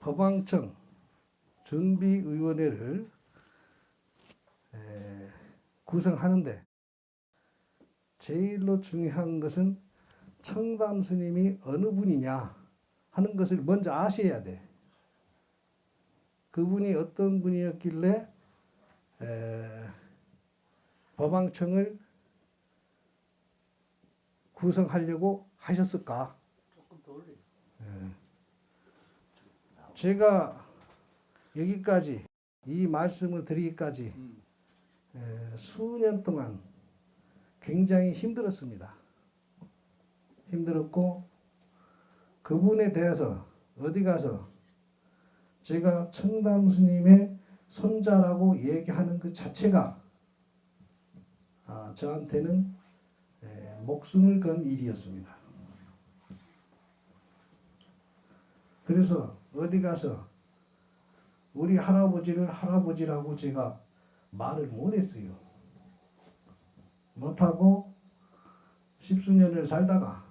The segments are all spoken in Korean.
법왕청 준비위원회를 구성하는데 제일로 중요한 것은 청담 스님이 어느 분이냐 하는 것을 먼저 아셔야 돼. 그분이 어떤 분이었길래 법왕청을 구성하려고 하셨을까? 제가 여기까지 이 말씀을 드리기까지 수년 동안 굉장히 힘들었습니다. 힘들었고 그분에 대해서 어디 가서 제가 청담 스님의 손자라고 얘기하는 그 자체가 저한테는 목숨을 건 일이었습니다. 그래서 어디 가서 우리 할아버지를 할아버지라고 제가 말을 못했어요. 못하고 십수년을 살다가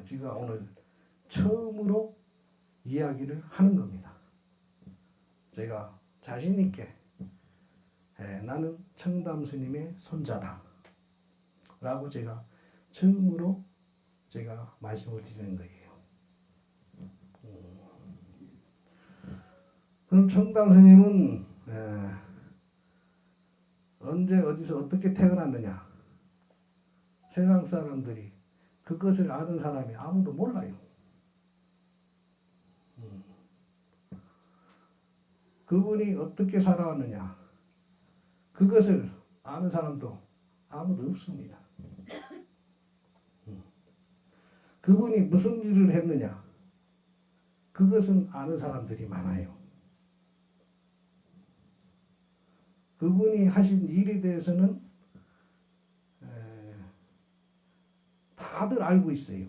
제가 오늘 처음으로 이야기를 하는 겁니다. 제가 자신 있게 나는 청담 스님의 손자다 라고 제가 처음으로 제가 말씀을 드리는 거예요. 그럼 청담 스님은 언제 어디서 어떻게 태어났느냐? 세상 사람들이 그것을 아는 사람이 아무도 몰라요. 그분이 어떻게 살아왔느냐? 그것을 아는 사람도 아무도 없습니다. 그분이 무슨 일을 했느냐? 그것은 아는 사람들이 많아요. 그분이 하신 일에 대해서는 다들 알고 있어요.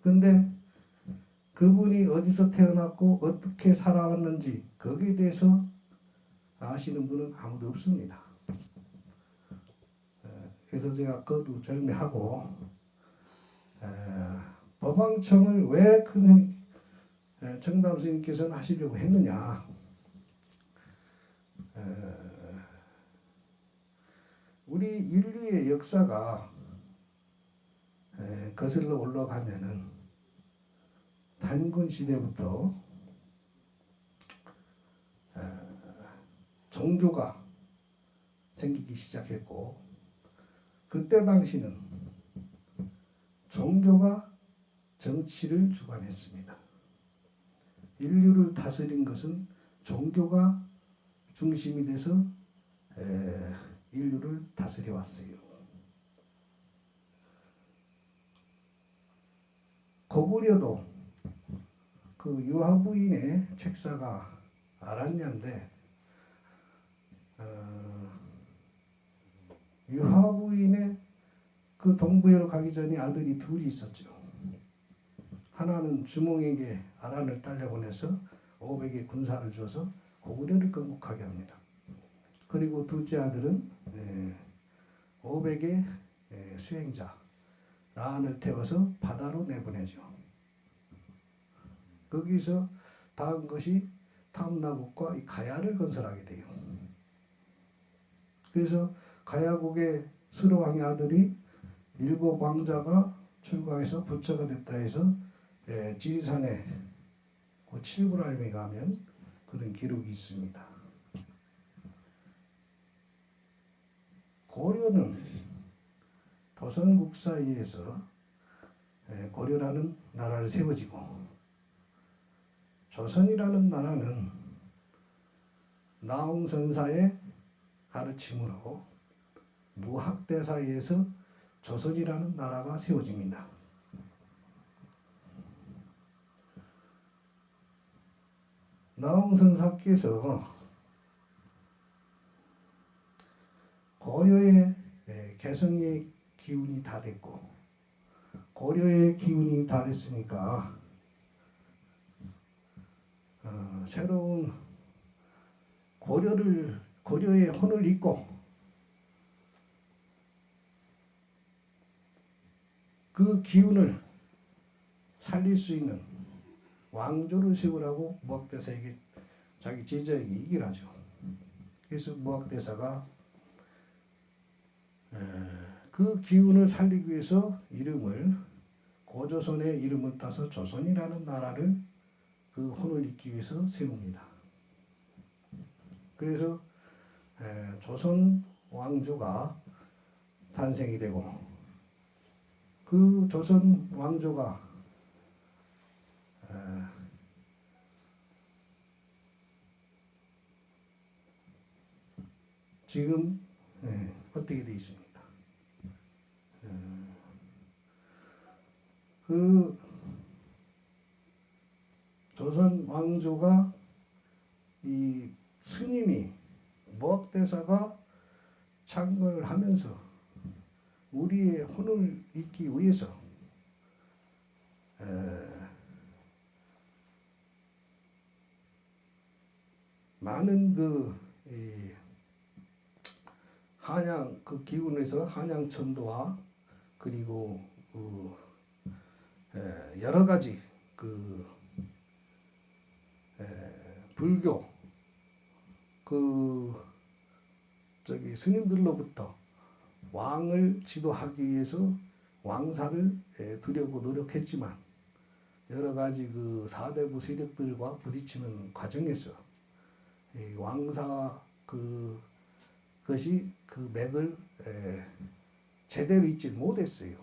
근데 그분이 어디서 태어났고 어떻게 살아왔는지 거기에 대해서 아시는 분은 아무도 없습니다. 그래서 제가 거두절미하고 법왕청을 왜 청담 스님께서는 하시려고 했느냐? 우리 인류의 역사가 거슬러 올라가면은 단군 시대부터 종교가 생기기 시작했고 그때 당시는 종교가 정치를 주관했습니다. 인류를 다스린 것은 종교가 중심이 돼서 인류를 다스려 왔어요. 고구려도 그 유화부인의 책사가 아란냐인데 유화부인의 그 동부여로 가기 전에 아들이 둘이 있었죠. 하나는 주몽에게 아란을 딸려보내서 500의 군사를 줘서 고구려를 건국하게 합니다. 그리고 둘째 아들은 500의 수행자 라한을 태워서 바다로 내보내죠. 거기서 다음 것이 탐나국과 이 가야를 건설하게 돼요. 그래서 가야국의 수로왕의 아들이 7 왕자가 출가해서 부처가 됐다 해서 지리산에 그 칠구라임에 가면 그런 기록이 있습니다. 고려는 도선국 사이에서 고려라는 나라를 세워지고 조선이라는 나라는 나홍선사의 가르침으로 무학대 사이에서 조선이라는 나라가 세워집니다. 나홍선사께서 고려의 개성의 기운이 다 됐고 고려의 기운이 다 됐으니까 새로운 고려의 혼을 잇고 그 기운을 살릴 수 있는 왕조를 세우라고 무학대사에게 자기 제자에게 얘기를 하죠. 그래서 무학대사가 그 기운을 살리기 위해서 이름을 고조선의 이름을 따서 조선이라는 나라를 그 혼을 잇기 위해서 세웁니다. 그래서 조선 왕조가 탄생이 되고 그 조선 왕조가 지금 어떻게 되어 있습니까? 그 조선 왕조가 이 스님이 무학대사가 창건을 하면서 우리의 혼을 잇기 위해서 많은 한양 그 기운에서 한양 천도와 그리고 여러 가지 불교 스님들로부터 왕을 지도하기 위해서 왕사를 두려고 노력했지만 여러 가지 사대부 세력들과 부딪히는 과정에서 왕사 그것이 그 맥을 제대로 잇지 못했어요.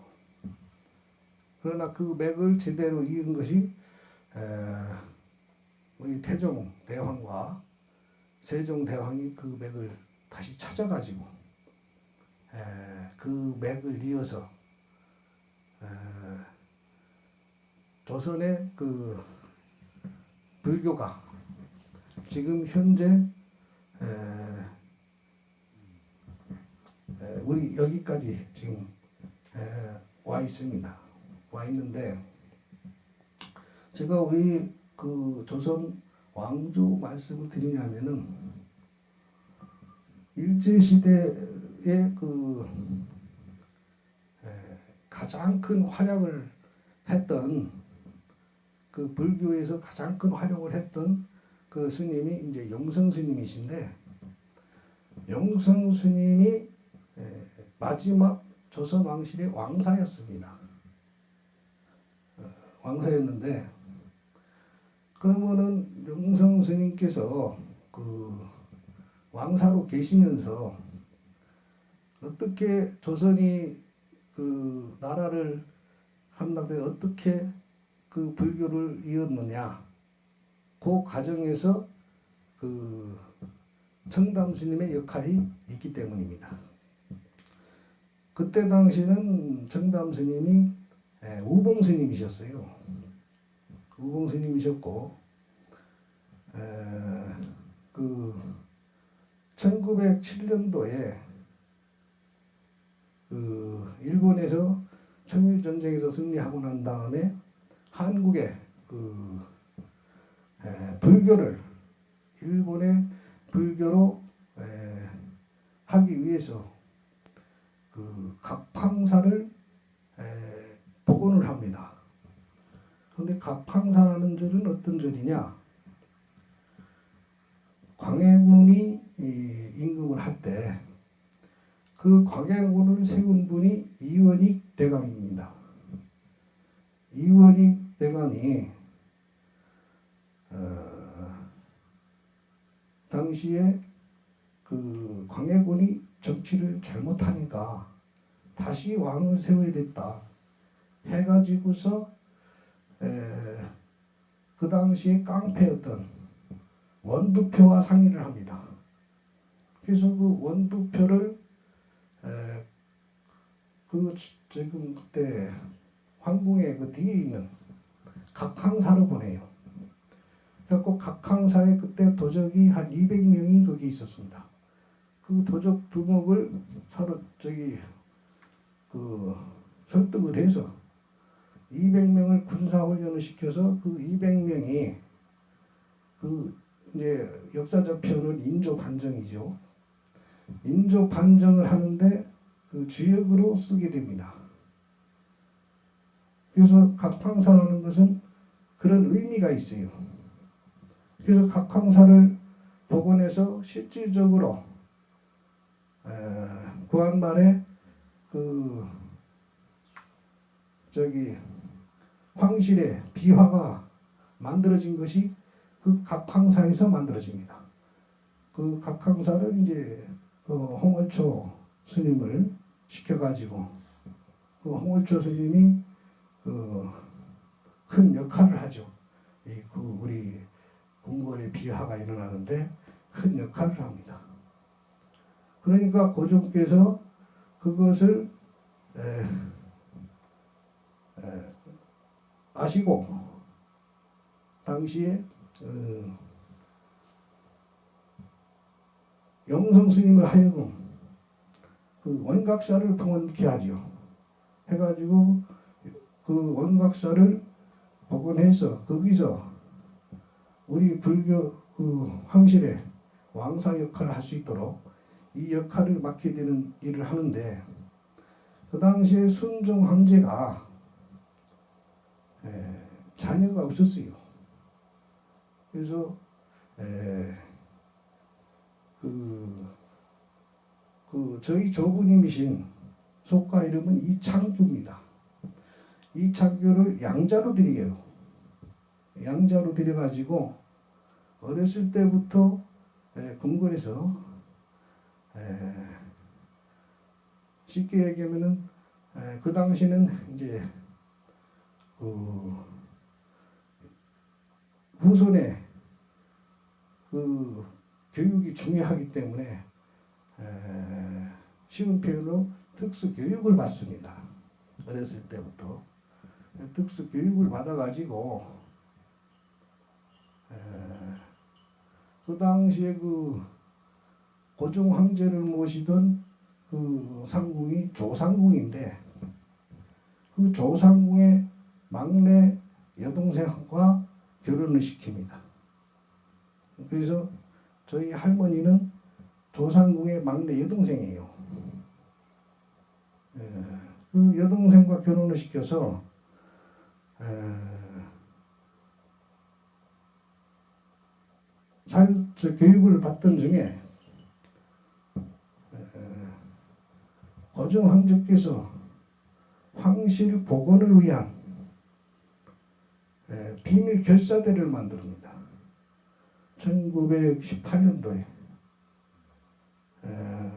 그러나 그 맥을 제대로 이은 것이 우리 태종 대왕과 세종 대왕이 그 맥을 다시 찾아가지고 그 맥을 이어서 조선의 그 불교가 지금 현재 우리 여기까지 지금 와 있습니다. 와 있는데 제가 왜 그 조선 왕조 말씀을 드리냐면은 일제시대에 가장 큰 활약을 했던 그 불교에서 가장 큰 활약을 했던 그 스님이 이제 영성 스님이신데 영성 스님이 마지막 조선 왕실의 왕사였습니다. 왕사였는데 그러면은 영성 스님께서 그 왕사로 계시면서 어떻게 조선이 그 나라를 함락돼 어떻게 그 불교를 이었느냐 그 과정에서 그 청담 스님의 역할이 있기 때문입니다. 그때 당시는 청담 스님이 우봉 스님이셨어요. 우봉 스님이셨고 그 1907년도에 그 일본에서 청일 전쟁에서 승리하고 난 다음에 한국에 그 불교를 일본의 불교로 하기 위해서 그 각황사를 복원을 합니다. 그런데 각황사라는 절은 어떤 절이냐? 광해군이 임금을 할 때 그 광해군을 세운 분이 이원익 대감입니다. 이원익 대감이 당시에 그 광해군이 정치를 잘못하니까 다시 왕을 세워야 됐다 해가지고서 그 당시에 깡패였던 원두표와 상의를 합니다. 그래서 그 원두표를 지금 그때 황궁의 그 뒤에 있는 각항사로 보내요. 그래서 각항사에 그때 도적이 한 200명이 거기 있었습니다. 그 도적 두목을 서로 설득을 해서 200명을 군사훈련을 시켜서 그 200명이 이제 역사적 표현은 인조 반정이죠. 인조 반정을 하는데 그 주역으로 쓰게 됩니다. 그래서 각황사라는 것은 그런 의미가 있어요. 그래서 각황사를 복원해서 실질적으로 구한말에 그 황실의 비화가 만들어진 것이 그 각황사에서 만들어집니다. 그 각황사를 이제 홍월초 스님을 시켜가지고 그 홍월초 스님이 큰 역할을 하죠. 우리 궁궐의 비화가 일어나는데 큰 역할을 합니다. 그러니까 고종께서 그것을 아시고 당시에 영성 스님을 하여금 그 원각사를 봉헌케 하죠. 해가지고 그 원각사를 복원해서 거기서 우리 불교 황실의 왕사 역할을 할 수 있도록 이 역할을 맡게 되는 일을 하는데 그 당시에 순종 황제가 자녀가 없었어요. 그래서 저희 조부님이신 속가 이름은 이창규입니다. 이창규를 양자로 드려요. 양자로 드려가지고 어렸을 때부터 궁궐에서 쉽게 얘기하면은 그 당시는 이제 후손의 그 교육이 중요하기 때문에 쉬운 표현으로 특수 교육을 받습니다. 어렸을 때부터 특수 교육을 받아가지고 그 당시에 그 고종 황제를 모시던 그 상궁이 조상궁인데 그 조상궁의 막내 여동생과 결혼을 시킵니다. 그래서 저희 할머니는 조상궁의 막내 여동생이에요. 그 여동생과 결혼을 시켜서 교육을 받던 중에 고종 황제께서 황실 복원을 위한 비밀 결사대를 만듭니다. 1918년도에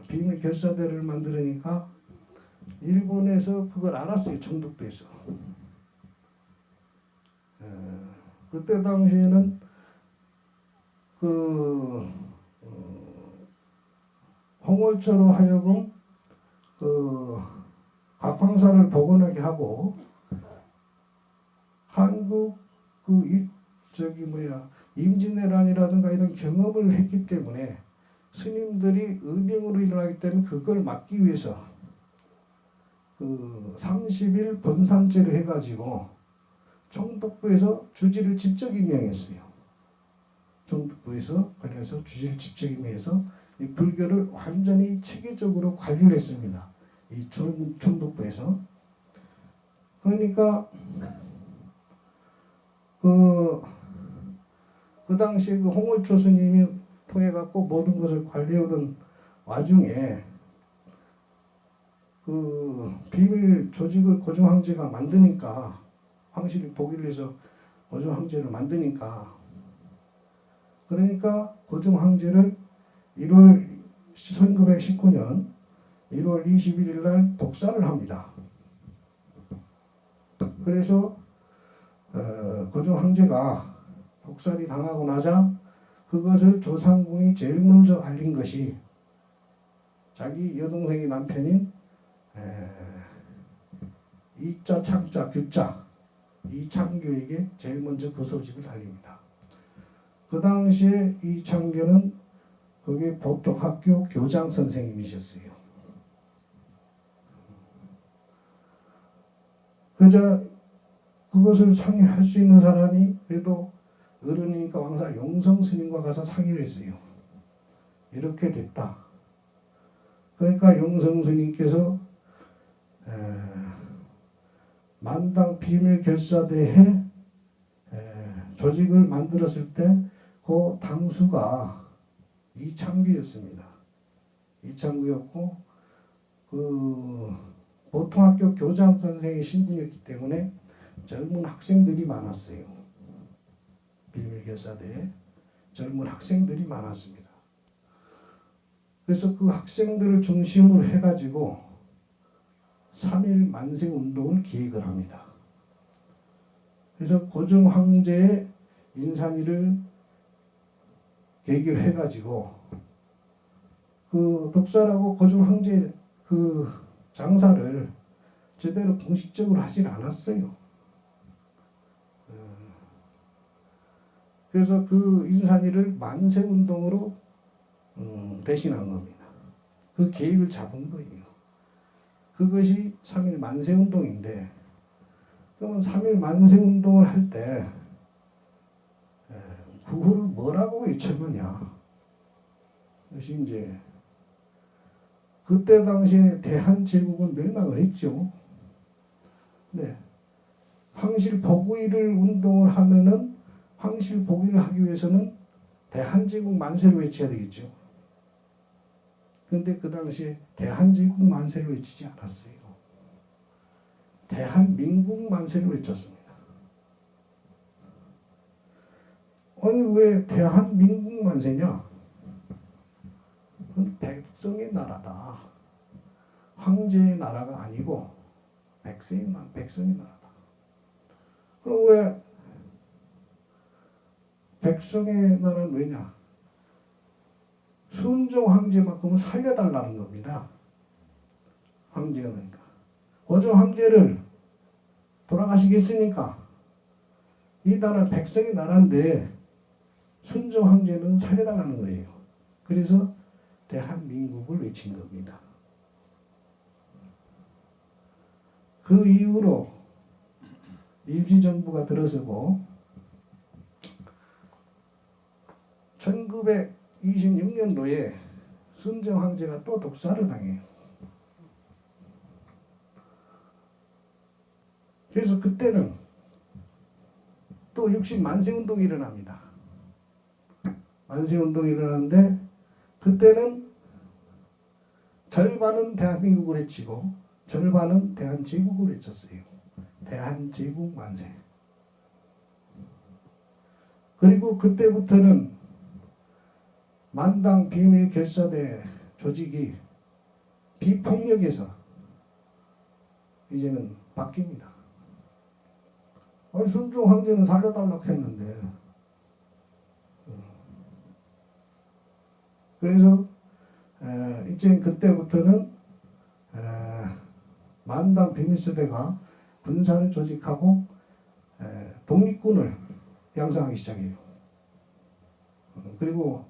비밀 결사대를 만들으니까 일본에서 그걸 알았어요. 청독도에서. 그때 당시에는 홍월초로 하여금 각황사를 복원하게 하고 한국 임진왜란이라든가 이런 경험을 했기 때문에 스님들이 의병으로 일어나기 때문에 그걸 막기 위해서 30일 번산제를 해가지고 총독부에서 주지를 직접 임명했어요. 총독부에서 관리해서 주지를 직접 임명해서 이 불교를 완전히 체계적으로 관리를 했습니다. 이 총독부에서. 그러니까 그 당시에 그 홍월초 스님이 통해 갖고 모든 것을 관리하던 와중에 비밀 조직을 고종 황제가 만드니까 황실이 보기를 해서 고종 황제를 만드니까 그러니까 고종 황제를 1919년 1월 21일 날 독사를 합니다. 그래서 고종 황제가 독살이 당하고 나자 그것을 조상궁이 제일 먼저 알린 것이 자기 여동생의 남편인 이자 창자 규자 이창규에게 제일 먼저 그 소식을 알립니다. 그 당시에 이창규는 거기 법덕학교 교장 선생님이셨어요. 그저 그것을 상의할 수 있는 사람이 그래도 어른이니까 왕사 용성 스님과 가서 상의를 했어요. 이렇게 됐다. 그러니까 용성 스님께서 만당 비밀결사대회 조직을 만들었을 때 그 당수가 이창규였습니다. 이창구였고 그 보통학교 교장 선생의 신분이었기 때문에 젊은 학생들이 많았어요. 비밀결사대에 젊은 학생들이 많았습니다. 그래서 그 학생들을 중심으로 해가지고 3.1 만세운동을 기획을 합니다. 그래서 고종 황제의 인산위를 계기로 해가지고 그 독살하고 고종 황제 그 장사를 제대로 공식적으로 하진 않았어요. 그래서 그 인산위를 만세운동으로 대신한 겁니다. 그 계획을 잡은 거예요. 그것이 3.1 만세운동인데, 그러면 3.1 만세운동을 할 때 구호를 뭐라고 외쳤느냐? 그것이 이제 그때 당시에 대한제국은 멸망을 했죠. 네. 황실복위를 운동을 하면은 황실복위를 하기 위해서는 대한제국 만세를 외쳐야 되겠죠. 그런데 그 당시에 대한제국 만세를 외치지 않았어요. 대한민국 만세를 외쳤습니다. 아니 왜 대한민국 만세냐? 그건 백성의 나라다. 황제의 나라가 아니고 백성의 나라다. 그럼 왜 백성의 나라는 왜냐? 순종 황제만큼은 살려달라는 겁니다. 황제가 그러니까 고종 황제를 돌아가시겠으니까 이 나라 백성의 나라인데 순종 황제는 살려달라는 거예요. 그래서 대한민국을 외친 겁니다. 그 이후로 임시정부가 들어서고 1926년도에 순종 황제가 또 독살을 당해요. 그래서 그때는 또 60만세운동이 일어납니다. 만세운동이 일어나는데 그때는 절반은 대한민국을 외치고 절반은 대한제국을 외쳤어요. 대한제국 만세. 그리고 그때부터는 만당 비밀결사대 조직이 비폭력에서 이제는 바뀝니다. 아니 순종 황제는 살려달라고 했는데 그래서 이제 그때부터는 만당 비밀서대가 군사를 조직하고 독립군을 양성하기 시작해요. 그리고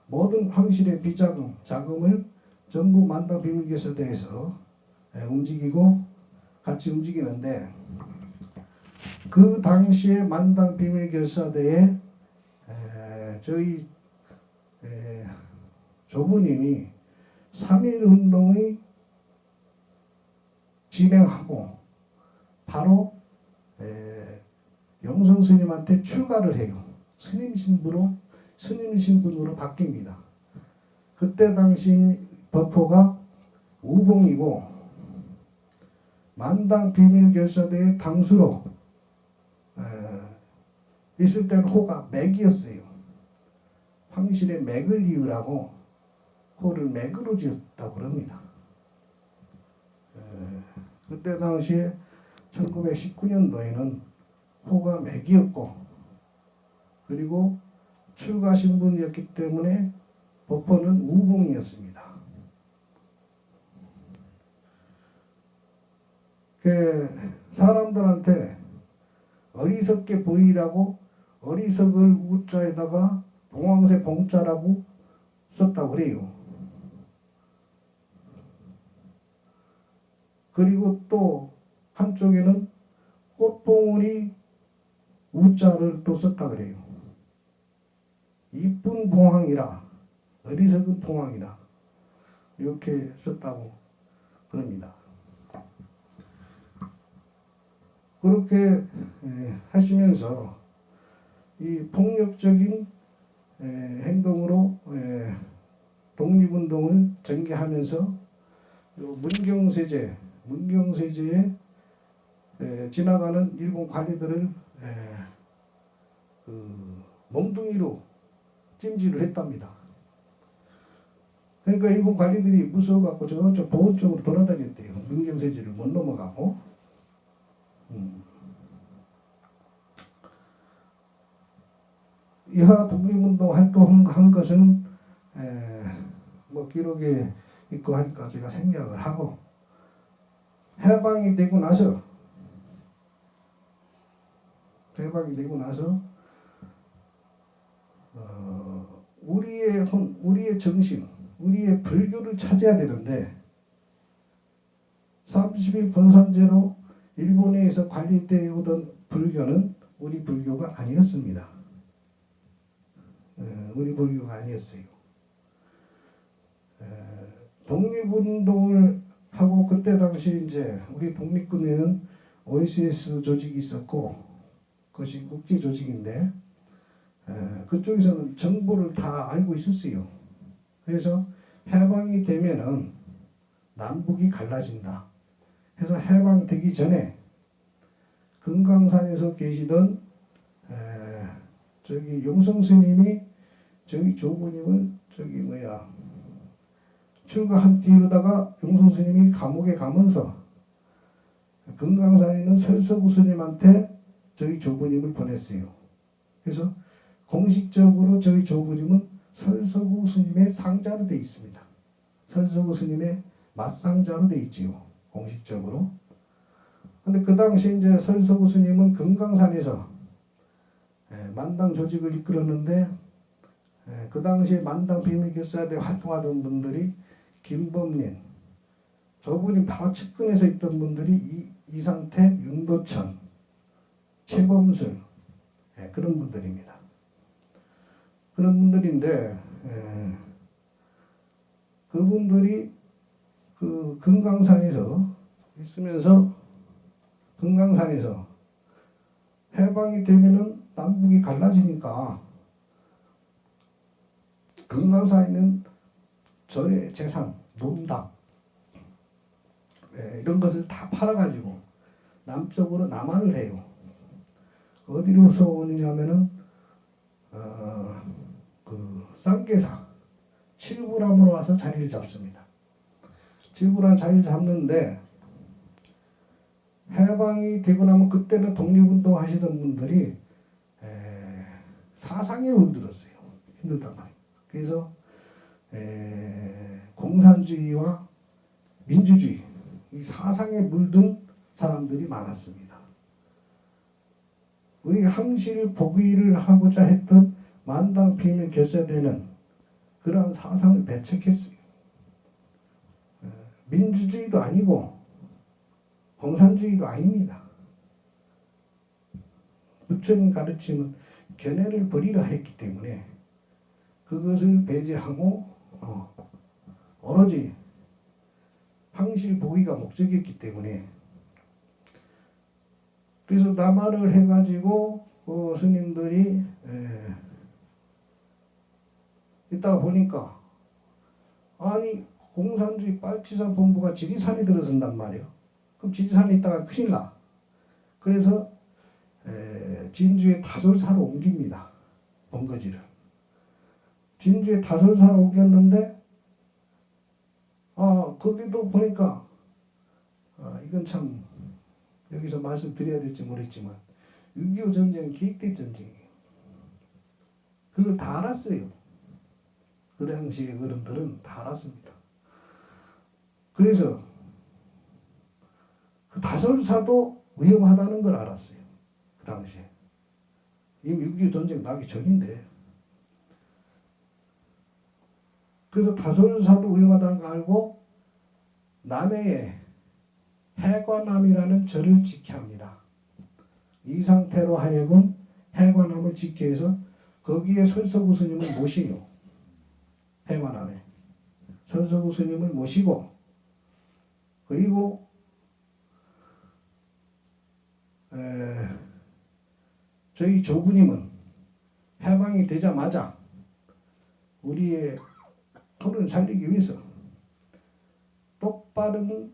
모든 황실의 비자금, 자금을 전부 만당 비밀결사대에서 움직이고 같이 움직이는데 그 당시에 만당 비밀결사대에 저희 조부님이 3.1 운동의 진행하고 바로 영성 스님한테 출가를 해요. 스님 신분으로 바뀝니다. 그때 당시 법호가 우봉이고 만당 비밀결사대의 당수로 있을 때는 호가 맥이었어요. 황실의 맥을 이으라고 호를 맥으로 지었다고 그럽니다. 그때 당시에 1919년도에는 호가 맥이었고 그리고 출가 신분이었기 때문에 법호는 우봉이었습니다. 사람들한테 어리석게 보이라고 어리석을 우자에다가 봉황새 봉자라고 썼다고 그래요. 그리고 또 한쪽에는 꽃봉오리 우자를 또 썼다 그래요. 이쁜 봉황이라 어리석은 봉황이라 이렇게 썼다고 그럽니다. 그렇게 하시면서 이 폭력적인 행동으로 독립운동을 전개하면서 요 문경세제에 지나가는 일본 관리들을 그 몽둥이로 찜질을 했답니다. 그러니까 일본 관리들이 무서워갖고 저쪽 보은 쪽으로 돌아다녔대요. 문경세제를 못 넘어가고. 이하 독립운동 활동한 것은 뭐 기록에 있고 하니까 제가 생략을 하고, 해방이 되고 나서 우리의 정신, 우리의 불교를 찾아야 되는데 30일 본선제로 일본에서 관리되어 오던 불교는 우리 불교가 아니었습니다. 우리 불교가 아니었어요. 독립운동을 하고 그때 당시 이제 우리 독립군에는 OSS 조직이 있었고, 그것이 국제 조직인데 그쪽에서는 정보를 다 알고 있었어요. 그래서 해방이 되면은 남북이 갈라진다. 해서 해방되기 전에 금강산에서 계시던 저기 용성 스님이 저기 조부님을 출가한 뒤로다가 용성 스님이 감옥에 가면서 금강산에 있는 설서구 스님한테 저희 조부님을 보냈어요. 그래서 공식적으로 저희 조부님은 설서구 스님의 상자로 되어 있습니다. 설서구 스님의 맞상자로 되어 있지요. 공식적으로. 근데 그 당시 이제 설서구 스님은 금강산에서 만당 조직을 이끌었는데, 그 당시에 만당 비밀결사대 활동하던 분들이 김범린, 조부님 바로 측근에서 있던 분들이 이상택, 윤도천, 최범술, 그런 분들입니다. 그런 분들인데 그분들이 그 금강산에서 있으면서 금강산에서 해방이 되면은 남북이 갈라지니까 금강산에 있는 절의 재산, 농당 이런 것을 다 팔아가지고 남쪽으로 남한을 해요. 어디로서 오느냐면은 그 쌍계사 칠부람으로 와서 자리를 잡습니다. 칠부람 자리를 잡는데, 해방이 되고 나면 그때는 독립운동 하시던 분들이 사상에 물들었어요. 힘들단 말이에요. 그래서 공산주의와 민주주의 이 사상에 물든 사람들이 많았습니다. 우리 항실 복위를 하고자 했던 만당 비밀 결사대는 그러한 사상을 배척했어요. 민주주의도 아니고 공산주의도 아닙니다. 부처님 가르침은 견해를 버리라 했기 때문에 그것을 배제하고 오로지 항실 복위가 목적이었기 때문에, 그래서 남한을 해가지고 스님들이 이따가 보니까 아니 공산주의 빨치산 본부가 지리산에 들어선단 말이에요. 그럼 지리산에 있다가 큰일 나. 그래서 진주의 다솔사로 옮깁니다. 본거지를. 진주의 다솔사로 옮겼는데 거기도 보니까 이건 참 여기서 말씀드려야 될지 모르겠지만 6.25 전쟁은 기획된 전쟁이에요. 그걸 다 알았어요. 그 당시에 어른들은 다 알았습니다. 그래서 그 다솔사도 위험하다는 걸 알았어요. 그 당시에. 이미 6.25 전쟁 나기 전인데. 그래서 다솔사도 위험하다는 걸 알고 남해에 해관암이라는 절을 지켜야 합니다. 이 상태로 하여금 해관암을 지키기 위해서 거기에 설서구 스님을 모시요. 해관암에 설서구 스님을 모시고, 그리고 저희 조부님은 해방이 되자마자 우리의 혼을 살리기 위해서 똑바른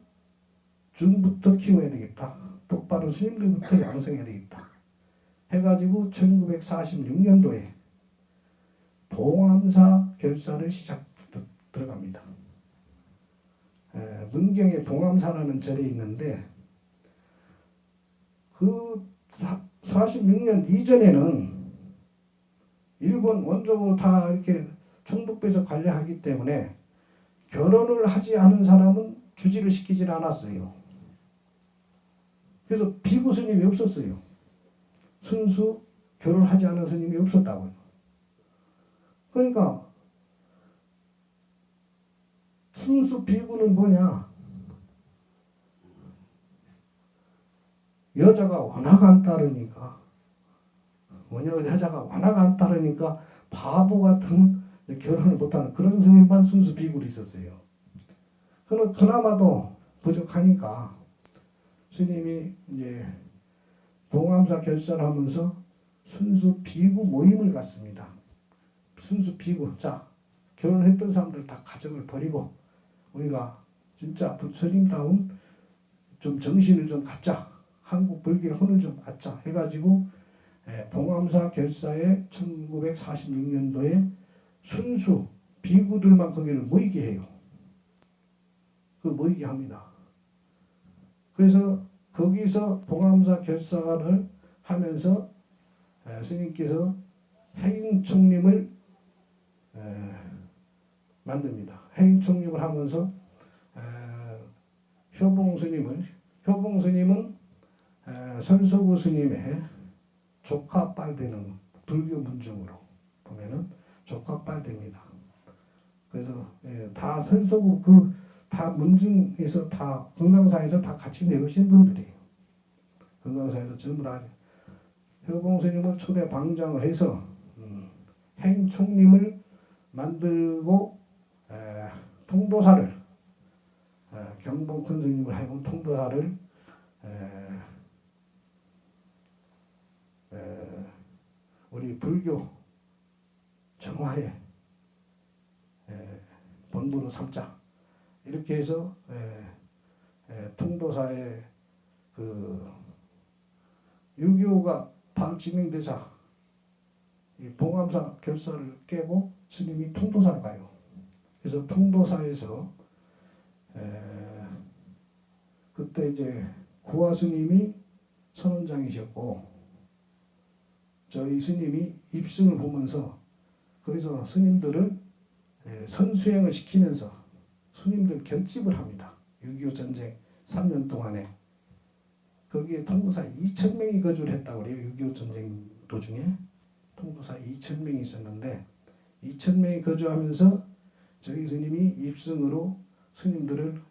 중부터 키워야 되겠다. 똑바른 스님들부터 양성해야 되겠다. 해가지고 1946년도에 봉암사 결사를 들어갑니다. 문경에 봉암사라는 절이 있는데 그 46년 이전에는 일본 원적으로 다 이렇게 총독부에서 관리하기 때문에 결혼을 하지 않은 사람은 주지를 시키질 않았어요. 그래서 비구 스님이 없었어요. 순수 결혼하지 않은 스님이 없었다고요. 그러니까 순수 비구는 뭐냐? 여자가 워낙 안 따르니까 여자가 워낙 안 따르니까 바보 같은 결혼을 못하는 그런 스님만 순수 비구로 있었어요. 그나마도 부족하니까 스님이 이제 봉암사 결사하면서 순수 비구 모임을 갖습니다. 순수 비구, 자 결혼했던 사람들 다 가정을 버리고 우리가 진짜 부처님다운 좀 정신을 좀 갖자, 한국 불교의 혼을 좀 갖자 해가지고 봉암사 결사에 1946년도에 순수 비구들만 거기를 모이게 해요. 그 모이게 합니다. 그래서 거기서 봉암사 결사를 하면서 스님께서 해인총림을 만듭니다. 해인총림을 하면서 효봉 스님은 선서구 스님의 조카빨 되는 불교 문중으로 보면은 조카빨 됩니다. 그래서 다 선서구 다 문중에서 다 금강사에서 다 같이 내려오신 분들이에요. 금강사에서 전부 다 효봉 스님을 초대 방장을 해서 해인총림을 만들고 통도사를 경봉 큰 스님을 하여금 통도사를 우리 불교 정화의 본부로 삼자 이렇게 해서 통도사의 그 6.25가 바로 진행되자 이 봉암사 결사를 깨고 스님이 통도사로 가요. 그래서 통도사에서 그때 이제 구화 스님이 선원장이셨고 저희 스님이 입승을 보면서 거기서 스님들을 선수행을 시키면서 스님들 결집을 합니다. 6.25 전쟁 3년 동안에 거기에 통도사 2,000명이 거주를 했다고 그래요. 6.25 전쟁 도중에 통도사 2,000명이 있었는데 2,000명이 거주하면서 저희 스님이 입승으로 스님들을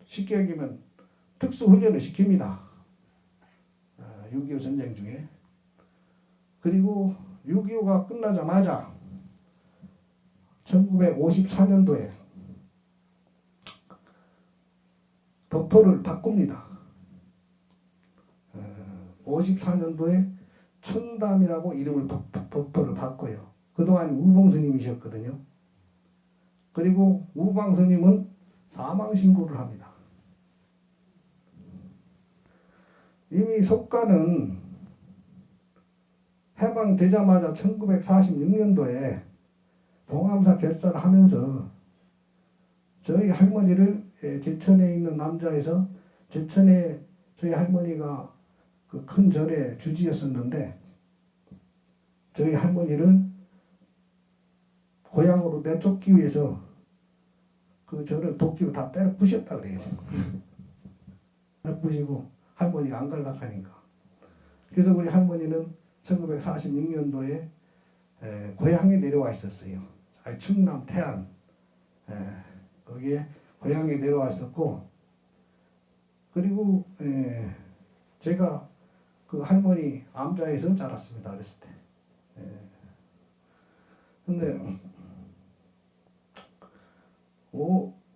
쉽게 얘기하면 특수훈련을 시킵니다. 6.25 전쟁 중에. 그리고 6.25가 끝나자마자 1954년도에 법토를 바꿉니다. 54년도에 천담이라고 이름을 법토를 바꿔요. 그동안 우봉 스님이셨거든요. 그리고 우방 스님은 사망 신고를 합니다. 이미 속가는 해방되자마자 1946년도에 봉암사 결사를 하면서 저희 할머니를 제천에 있는 남자에서 제천에 저희 할머니가 그 큰 절의 주지였었는데 저희 할머니를 고향으로 내쫓기 위해서 그 절을 도끼로 다 때려 부셨다 그래요. 때려 부시고 할머니가 안 갈락하니까. 그래서 우리 할머니는 1946년도에 고향에 내려와 있었어요. 충남 태안 거기에 고향에 내려와 있었고 그리고 제가 그 할머니 암자에서 자랐습니다. 어렸을 때. 근데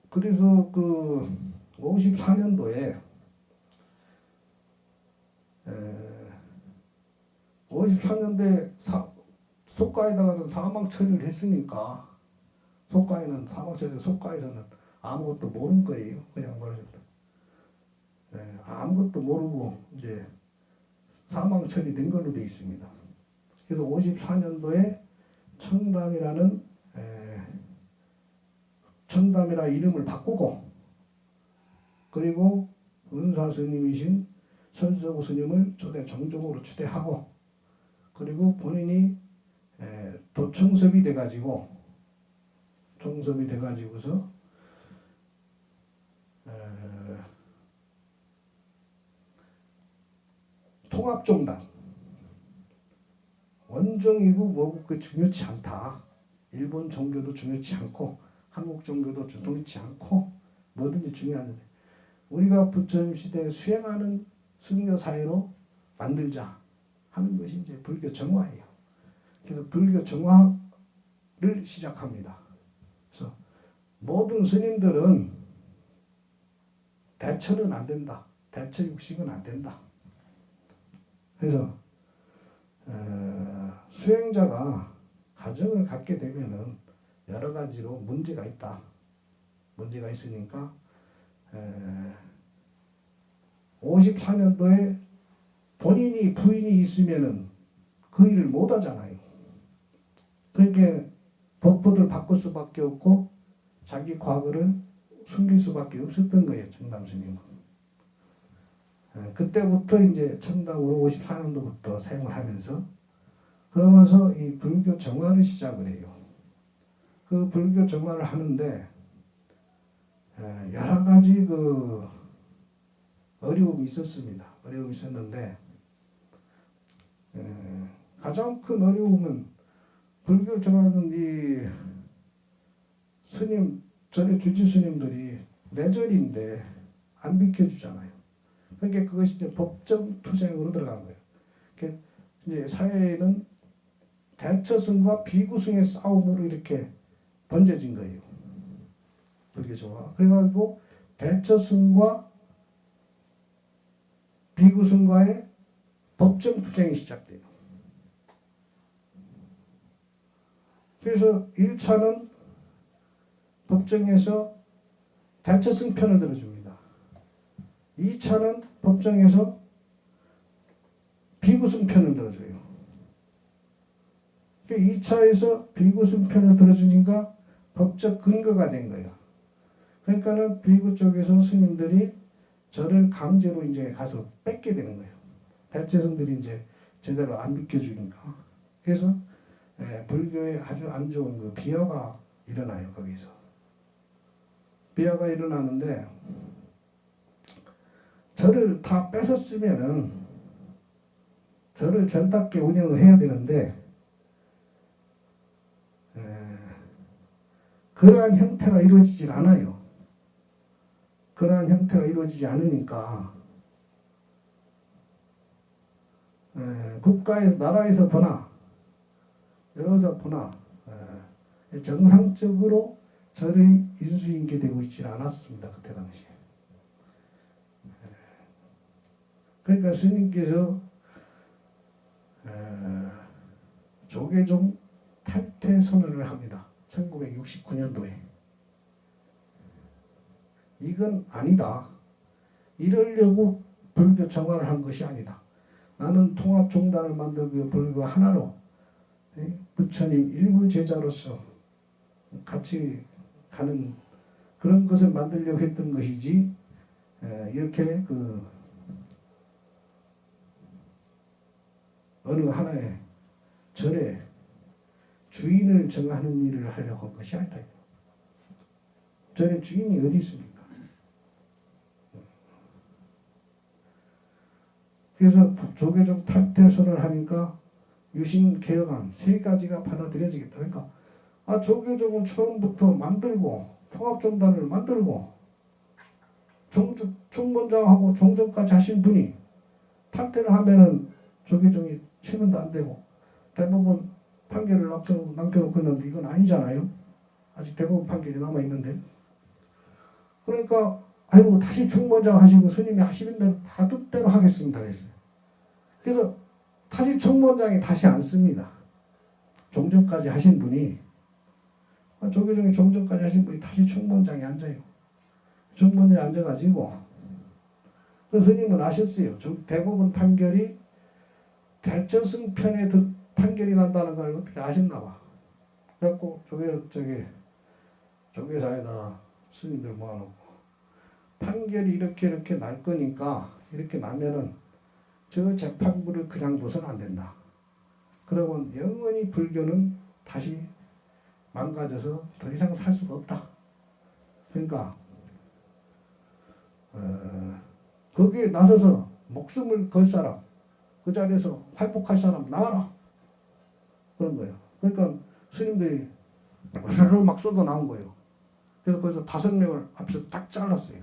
그래서 그 54년도에 54년도에 속가에다가는 사망 처리를 했으니까 속가에는 사망 처리, 속가에서는 아무것도 모르는 거예요. 그냥 말해서 아무것도 모르고 이제 사망 처리된 걸로 되어 있습니다. 그래서 54년도에 청담이라 이름을 바꾸고, 그리고 은사 스님이신 선서구 스님을 정종으로 추대하고, 그리고 본인이 도청섭이 돼가지고서 통합종단, 원종이고 뭐고 그 중요치 않다. 일본 종교도 중요치 않고 한국 종교도 중요치 않고 뭐든지 중요한데 우리가 부처님 시대에 수행하는 승려 사회로 만들자 하는 것이 이제 불교 정화예요. 그래서 불교 정화를 시작합니다. 그래서 모든 스님들은 대처는 안 된다. 대처 육식은 안 된다. 그래서 수행자가 가정을 갖게 되면은 여러 가지로 문제가 있다. 문제가 있으니까 54년도에 본인이 부인이 있으면은 그 일을 못 하잖아요. 그러니까 법보를 바꿀 수밖에 없고 자기 과거를 숨길 수밖에 없었던 거예요. 청담 스님은. 그때부터 이제 청담으로 54년도부터 사용을 하면서 그러면서 이 불교 정화를 시작을 해요. 그 불교 정화를 하는데 여러 가지 그 어려움이 있었습니다. 어려움이 있었는데 가장 큰 어려움은 불교 정화는 이 스님 전에 주지 스님들이 내절인데 안 비켜주잖아요. 그러니까 그것이 이제 법정 투쟁으로 들어간 거예요. 이제 사회에는 대처승과 비구승의 싸움으로 이렇게 번져진 거예요. 불교 정화. 그래가지고 대처승과 비구승과의 법정 투쟁이 시작돼요. 그래서 1차는 법정에서 대처승 편을 들어줍니다. 2차는 법정에서 비구승 편을 들어줘요. 2차에서 비구승 편을 들어주니까 법적 근거가 된 거예요. 그러니까는 비구 쪽에서 스님들이 저를 강제로 이제 가서 뺏게 되는 거예요. 대체성들이 이제 제대로 안 비켜주니까. 그래서 불교에 아주 안 좋은 그 비화가 일어나요. 거기서 비화가 일어나는데 저를 다 뺏었으면은 저를 전답게 운영을 해야 되는데 그러한 형태가 이루어지질 않아요. 그러한 형태가 이루어지지 않으니까 국가에서 나라에서 보나 여러 데서 보나 정상적으로 저를 인수인계 되고 있지 않았습니다. 그때 당시에. 그러니까 스님께서 조계종 탈퇴 선언을 합니다. 1969년도에. 이건 아니다. 이러려고 불교 정화를 한 것이 아니다. 나는 통합종단을 만들고 불교 하나로 부처님 일부 제자로서 같이 가는 그런 것을 만들려고 했던 것이지 이렇게 그 어느 하나의 절에 주인을 정하는 일을 하려고 한 것이 아니다. 절의 주인이 어디 있습니까? 그래서 조계종 탈퇴선을 하니까 유신 개혁안 3가지가 받아들여지겠다. 그러니까 조계종은 처음부터 만들고 통합종단을 만들고 총무장하고 종정까지 하신 분이 탈퇴를 하면은 조계종이 체면도 안 되고 대법원 판결을 남겨놓고 있는데 이건 아니잖아요. 아직 대법원 판결이 남아있는데. 그러니까 다시 총무장 하시고 스님이 하시는 대로 다 뜻대로 하겠습니다. 그랬어요. 그래서 다시 총무원장이 다시 앉습니다. 종전까지 하신 분이 조계종이 종전까지 하신 분이 다시 총무원장에 앉아요. 총무원장에 앉아가지고 그 스님은 아셨어요. 대법원 판결이 대처승 편에 판결이 난다는 걸 어떻게 아셨나 봐. 그래갖고 조계사에다 스님들 모아놓고 판결이 이렇게 날 거니까 이렇게 나면은 저 재판부를 그냥 둬서는 안 된다. 그러면 영원히 불교는 다시 망가져서 더 이상 살 수가 없다. 그러니까 거기에 나서서 목숨을 걸 사람, 그 자리에서 활복할 사람 나와라. 그런 거예요. 그러니까 스님들이 으르르 막 쏟아 나온 거예요. 그래서 거기서 5명을 앞에서 딱 잘랐어요.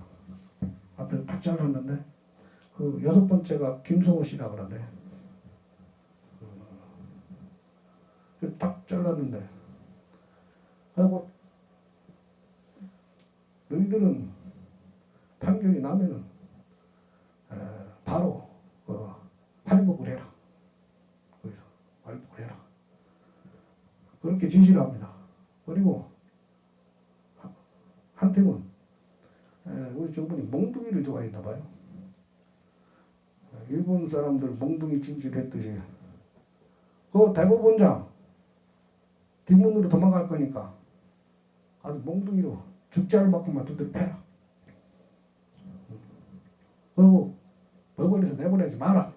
앞에서 딱 잘랐는데 그 6번째가 김성호 씨라고 그러는데 딱 잘랐는데 하고 너희들은 판결이 나면은 바로 활복을 해라. 거기서 활복을 해라. 그렇게 지시를 합니다. 그리고 한팀은 우리 정부이 몽둥이를 좋아했나 봐요. 일본 사람들 몽둥이 찜질했듯이 그 대법원장 뒷문으로 도망갈 거니까 아주 몽둥이로 죽자를 받고만 두드려 패라. 그리고 법원에서 내보내지 마라.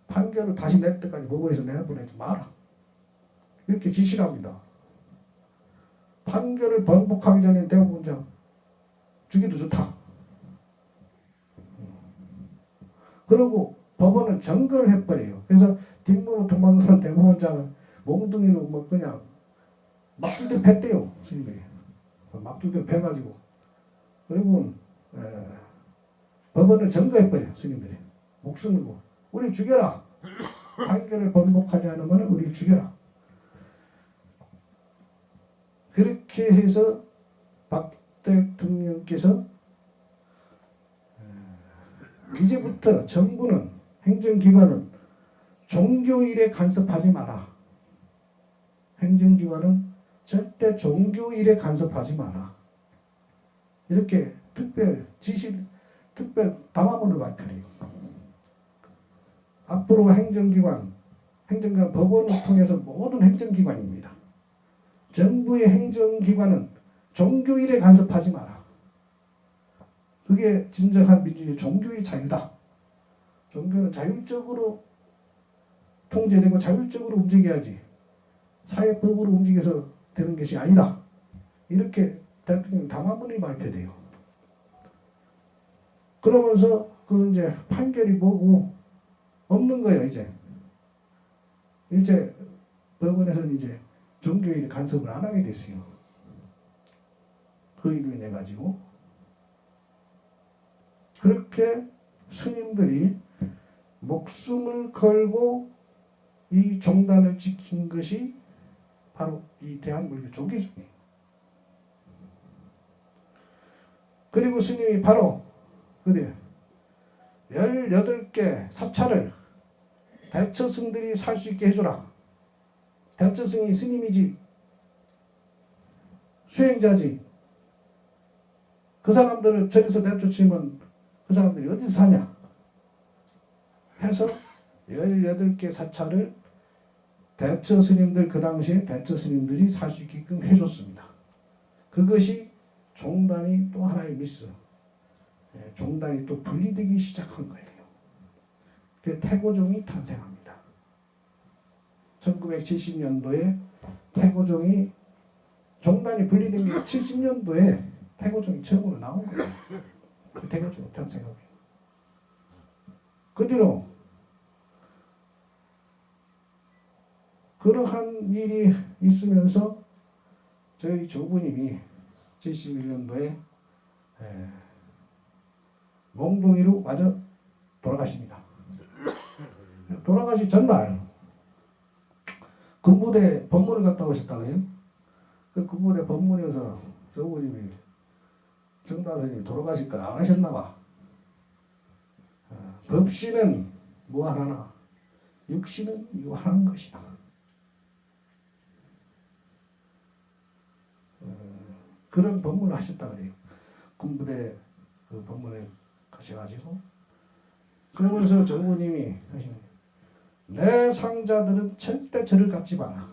판결을 다시 낼 때까지 법원에서 내보내지 마라. 이렇게 지시를 합니다. 판결을 번복하기 전에 대법원장 죽여도 좋다. 그리고 법원을 점거를 해버려요. 그래서 뒷문으로 도망가는 대법원장을 몽둥이로 뭐 그냥 막 두드려 팼대요. 스님들이. 막 두드려 패가지고. 그리고 법원을 점거해버려요. 스님들이. 목숨을 고 우리 죽여라. 판결을 번복하지 않으면 우리 죽여라. 그렇게 해서 박 대통령께서 이제부터 정부는 행정기관은 종교일에 간섭하지 마라. 행정기관은 절대 종교일에 간섭하지 마라. 이렇게 특별 담화문을 발표해요. 앞으로 행정기관 법원을 통해서 모든 행정기관입니다. 정부의 행정기관은 종교일에 간섭하지 마라. 그게 진정한 민주주의 종교의 자유다. 종교는 자율적으로 통제되고 자율적으로 움직여야지 사회법으로 움직여서 되는 것이 아니다. 이렇게 대통령 담화문이 발표돼요. 그러면서 그 이제 판결이 뭐고 없는 거예요. 이제 법원에서는 이제 종교일 간섭을 안 하게 됐어요. 그 일로 인해 가지고 그렇게 스님들이 목숨을 걸고 이 종단을 지킨 것이 바로 이 대한불교 조계종이에요. 그리고 스님이 바로 그때 18개 사찰을 대처승들이 살 수 있게 해줘라. 대처승이 스님이지 수행자지. 그 사람들을 저리서 내쫓으면 그 사람들이 어디서 사냐 해서 18개 사찰을 대처스님들 그 당시에 대처스님들이 살 수 있게끔 해줬습니다. 그것이 종단이 또 하나의 미스, 종단이 또 분리되기 시작한 거예요. 그 태고종이 탄생합니다. 1970년도에 태고종이 종단이 분리된 게 70년도에 태고종이 처음으로 나온 거예요. 그 태고종이 탄생하고 그 뒤로 그러한 일이 있으면서 저희 조부님이 71년도에 몽둥이로 맞아 돌아가십니다. 돌아가시 전날 군부대 법문을 갔다 오셨다 그래요. 그 군부대 법문에서 조부님이 정달스님이 돌아가실 걸 안 하셨나 봐. 법시는 무한하나 육신은 유한한 것이다. 그런 법문을 하셨다 그래요. 군부대 그 법문에 가셔가지고 그러면서 조부님이 내 상자들은 절대 절을 갖지 마라.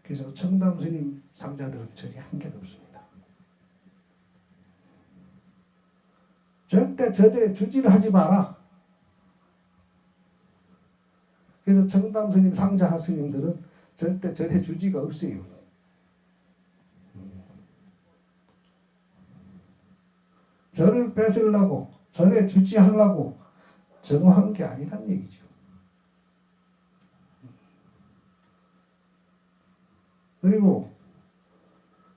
그래서 청담 스님 상자들은 절이 한 개도 없습니다. 절대 저절에 주지를 하지 마라. 그래서 청담 스님 상자 스님들은 절대 절에 주지가 없어요. 절을 뺏으려고 절에 주지하려고 정화한 게 아니란 얘기죠. 그리고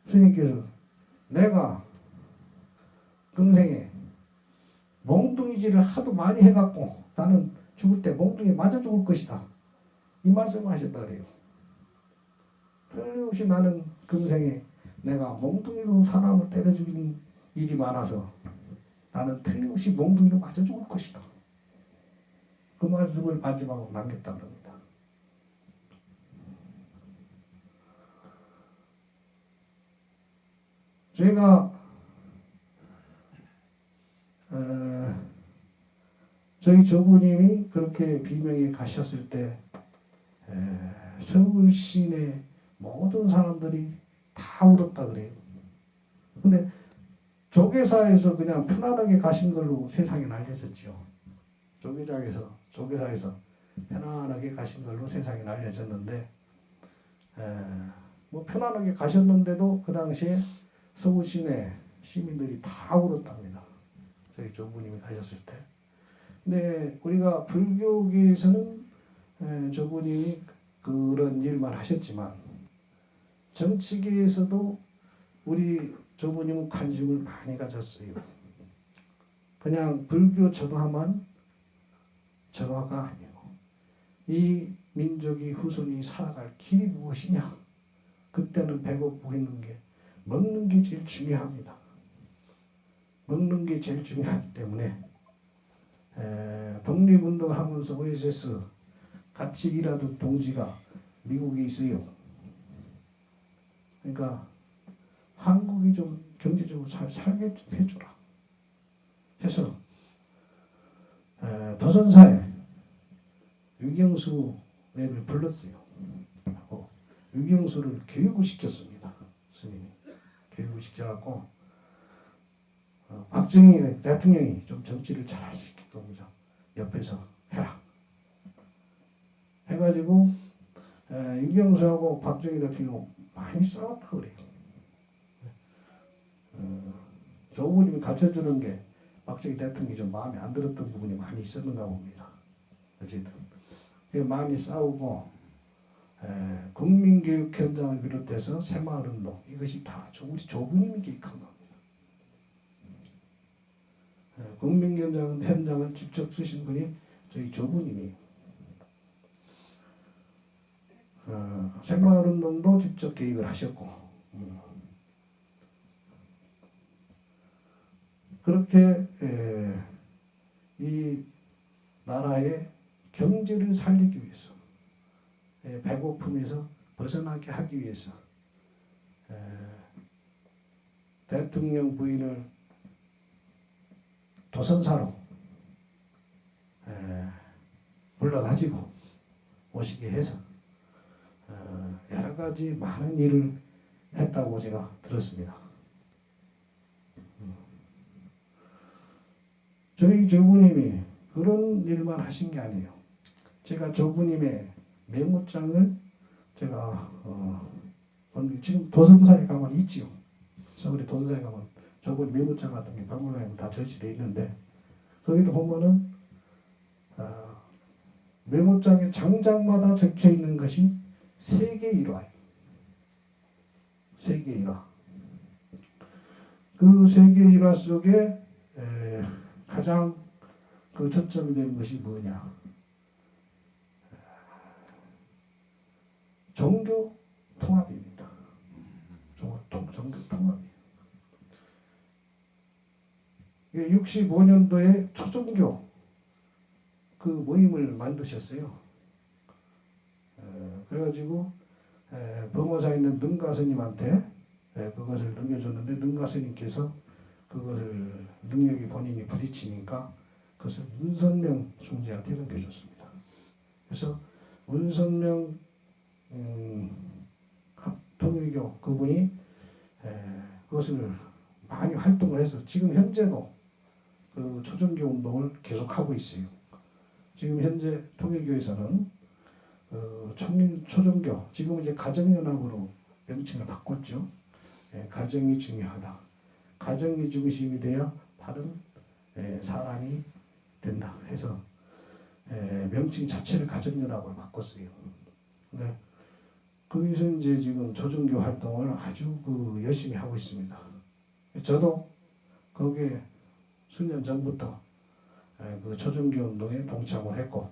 스님께서 내가 금생에 몽둥이질을 하도 많이 해갖고 나는 죽을 때 몽둥이에 맞아 죽을 것이다. 이 말씀을 하셨다 그래요. 틀림없이 나는 금생에 내가 몽둥이로 사람을 때려 죽이는 일이 많아서 나는 틀림없이 몽둥이로 맞아 죽을 것이다. 그 말씀을 마지막으로 남겼다 그럽니다. 제가 저희 조부님이 그렇게 비명에 가셨을 때 서울 시내 모든 사람들이 다 울었다 그래요. 근데 조계사에서 그냥 편안하게 가신 걸로 세상에 알려졌죠. 조계사에서 편안하게 가신 걸로 세상에 알려졌는데 뭐 편안하게 가셨는데도 그 당시에 서울 시내 시민들이 다 울었답니다. 저희 조부님이 가셨을 때. 근데 우리가 불교계에서는 조부님이 그런 일만 하셨지만 정치계에서도 우리 조부님은 관심을 많이 가졌어요. 그냥 불교 정화만 정화가 아니고 이 민족이 후손이 살아갈 길이 무엇이냐. 그때는 배고프고 있는 게 먹는 게 제일 중요합니다. 먹는 게 제일 중요하기 때문에 독립운동을 하면서 OSS 같이 일하던 동지가 미국에 있어요. 그러니까 한국이 좀 경제적으로 잘 살게 좀 해주라 해서 도선사에 유경수 애를 불렀어요. 하고 유경수를 교육을 시켰습니다. 스님이 교육을 시켜갖고 박정희 대통령이 좀 정치를 잘할 수 있게끔 옆에서 해라 해가지고 유경수하고 박정희 대통령 많이 싸웠다 그래요. 조부님이 가르쳐주는 게 박정희 대통령이 좀 마음에 안 들었던 부분이 많이 있었는가 봅니다. 어쨌든 많이 싸우고 국민교육 현장을 비롯해서 새마을운동 이것이 다 우리 조부님이 기획한 겁니다. 국민교육 현장을 직접 쓰신 분이 저희 조부님이 새마을운동도 직접 계획을 하셨고 그렇게 이 나라의 경제를 살리기 위해서 배고픔에서 벗어나게 하기 위해서 대통령 부인을 도선사로 불러가지고 오시게 해서 여러 가지 많은 일을 했다고 제가 들었습니다. 저희 조부님이 그런 일만 하신 게 아니에요. 제가 조부님의 메모장을 제가 지금 도선사에 가면 있지요. 서울에 도선사에 가면 조부님 메모장 같은 게 박물관에 다 전시되어 있는데 거기도 보면은 메모장의 장장마다 적혀 있는 것이 세계 일화예요. 세계 일화. 그 세계 일화 속에 가장 그 초점이 되는 것이 뭐냐? 종교 통합입니다. 종교 통합이에요. 65년도에 초종교 그 모임을 만드셨어요. 그래가지고 범호사에 있는 능가스님한테 그것을 넘겨줬는데 능가스님께서 그것을 능력이 본인이 부딪히니까 그것을 문선명 총재한테 넘겨줬습니다. 그래서 문선명 통일교 그분이 그것을 많이 활동을 해서 지금 현재도 그 초정교 운동을 계속하고 있어요. 지금 현재 통일교에서는 초정교, 지금 이제 가정연합으로 명칭을 바꿨죠. 가정이 중요하다. 가정이 중심이 되어 바른 사람이 된다 해서 명칭 자체를 가정연합으로 바꿨어요. 네. 거기서 이제 지금 초정교 활동을 아주 열심히 하고 있습니다. 저도 거기에 수년 전부터 그 초정교 운동에 동참을 했고,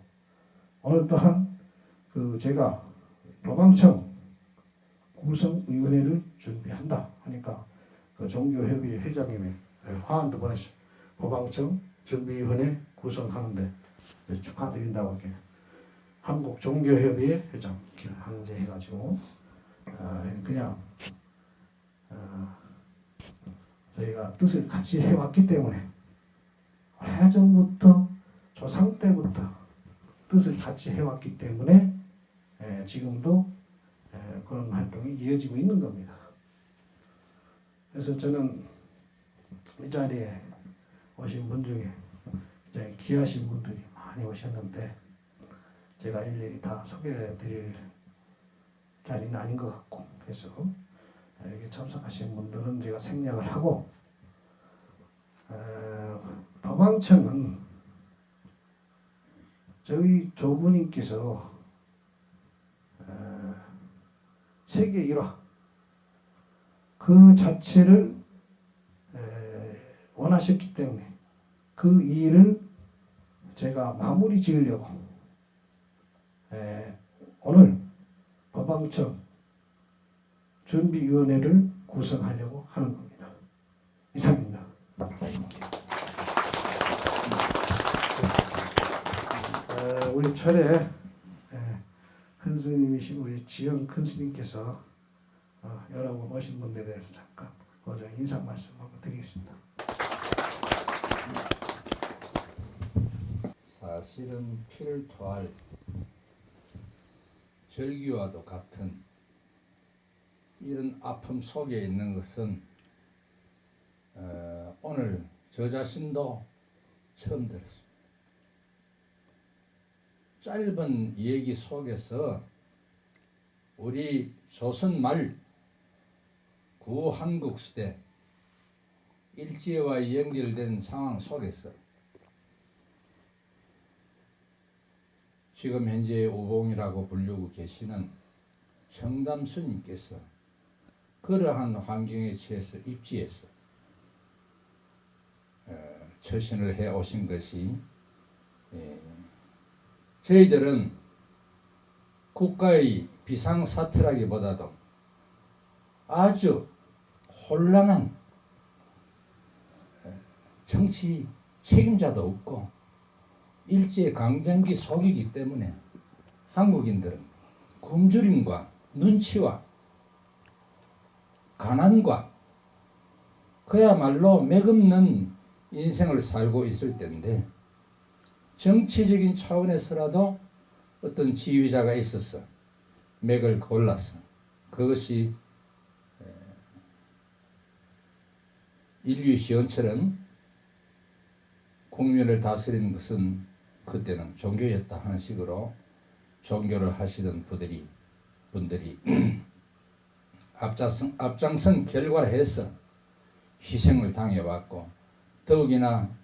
오늘 또한 제가 법왕청 구성위원회를 준비한다 하니까 그 종교협의 회장님이 화환도 보냈어요. 법왕청 준비위원회 구성하는데 축하드린다고 이렇게 한국종교협의회 회장 김항재 해가지고 그냥 저희가 뜻을 같이 해왔기 때문에 오래전부터 조상 때부터 뜻을 같이 해왔기 때문에 지금도 그런 활동이 이어지고 있는 겁니다. 그래서 저는 이 자리에 오신 분 중에 이제 귀하신 분들이 많이 오셨는데 제가 일일이 다 소개해드릴 자리는 아닌 것 같고, 그래서 여기 참석하신 분들은 제가 생략을 하고, 법왕청은 저희 조부님께서 세계 1화 그 자체를 원하셨기 때문에 그 일을 제가 마무리 지으려고 오늘 법왕청 준비위원회를 구성하려고 하는 겁니다. 이상입니다. 우리 철에 큰 스님이신 우리 지영 큰 스님께서 여러분 오신 분들에 대해서 잠깐 먼저 인사 말씀 한번 드리겠습니다. 사실은 피를 토할 절기와도 같은 이런 아픔 속에 있는 것은 오늘 저 자신도 처음 들었습니다. 짧은 얘기 속에서 우리 조선 말 구한국 시대 일제와 연결된 상황 속에서 지금 현재 오봉이라고 부르고 계시는 청담 스님께서 그러한 환경에 처해서 입지에서 처신을 해 오신 것이 저희들은 국가의 비상사태라기보다도 아주 혼란한 정치 책임자도 없고 일제강점기 속이기 때문에 한국인들은 굶주림과 눈치와 가난과 그야말로 맥없는 인생을 살고 있을 때인데 정치적인 차원에서라도 어떤 지휘자가 있어서 맥을 골라서 그것이 인류의 시온처럼 국민을 다스리는 것은 그때는 종교였다 하는 식으로 종교를 하시던 분들이 앞장선 결과를 해서 희생을 당해왔고, 더욱이나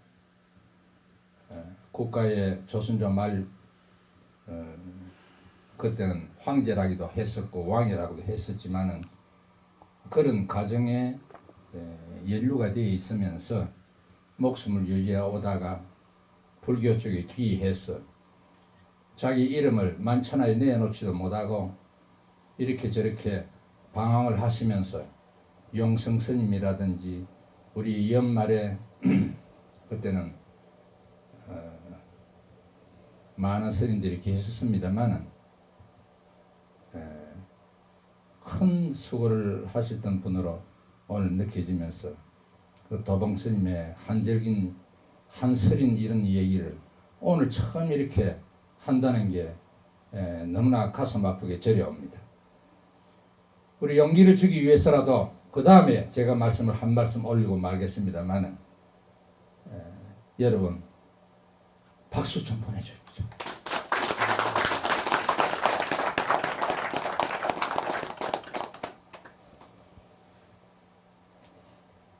국가의 조선조 말 그때는 황제라기도 했었고 왕이라고도 했었지만은 그런 가정에 연루가 되어 있으면서 목숨을 유지해 오다가 불교 쪽에 귀의해서 자기 이름을 만천하에 내놓지도 못하고 이렇게 저렇게 방황을 하시면서 용성 스님이라든지 우리 연말에 그때는 많은 스님들이 계셨습니다만은 큰 수고를 하셨던 분으로 오늘 느껴지면서 그 도봉 스님의 한절긴 한설인 이런 얘기를 오늘 처음 이렇게 한다는 게 너무나 가슴 아프게 저려옵니다. 우리 용기를 주기 위해서라도 그 다음에 제가 말씀을 한 말씀 올리고 말겠습니다만은 여러분 박수 좀 보내줘요.